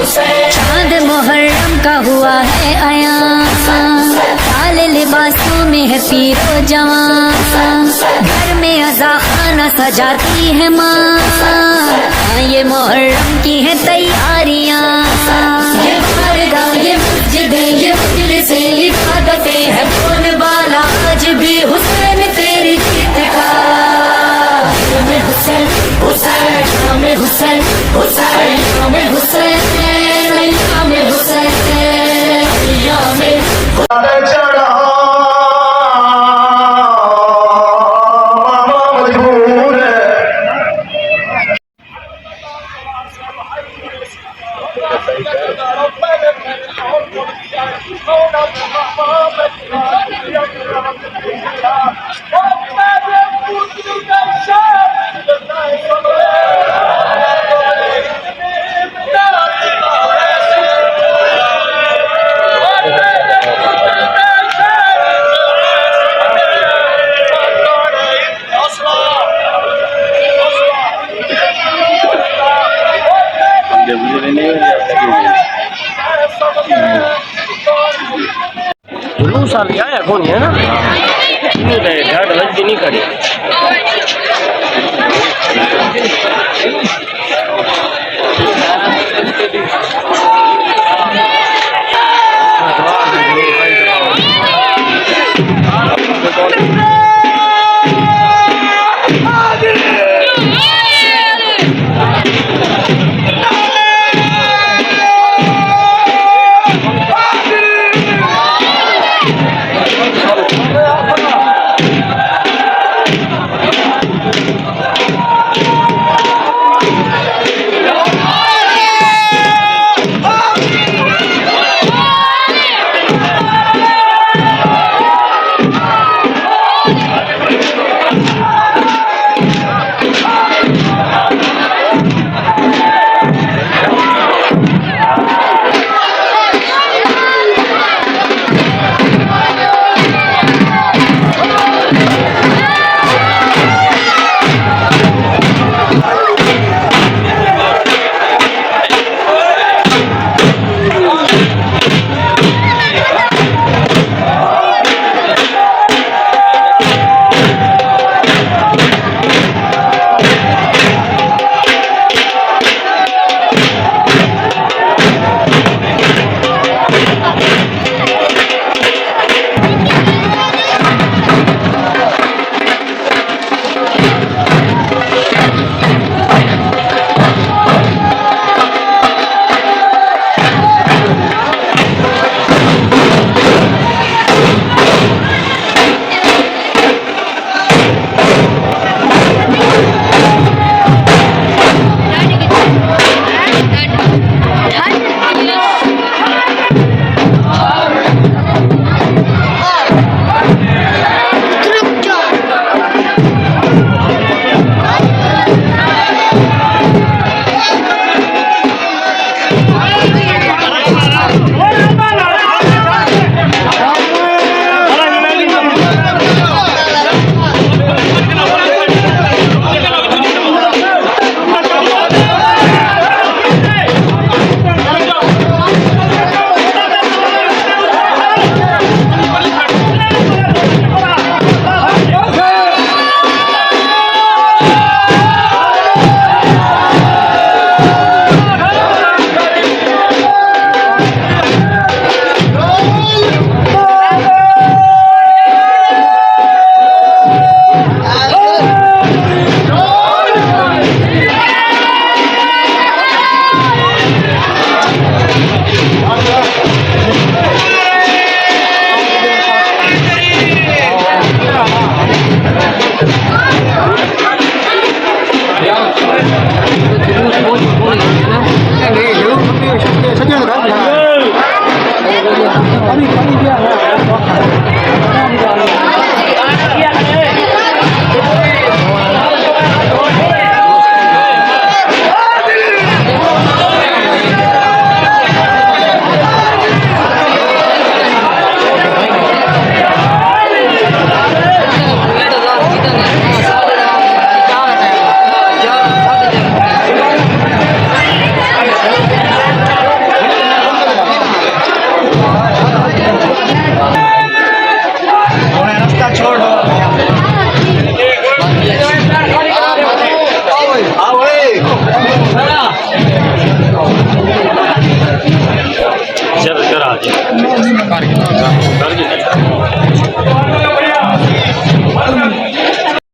चांद मुहर्रम का हुआ है आया, काले लिबासों में है पीरो जवान, घर में अज़ा खाना सजाती है माँ, ये मुहर्रम की है तैयारियाँ। ये बारगाह, ये मस्जिदें, ये मजलिसें, इबादतें है बोलने वाला आज भी हुसैन तेरी जीत का। में हुसैन हुसैन में हुसैन हुसैन में हुसैन में हुसैन में चढ़ा मजबूर जुलूस आ लिया है कौन है ना नहीं करे ढाड लग नहीं करे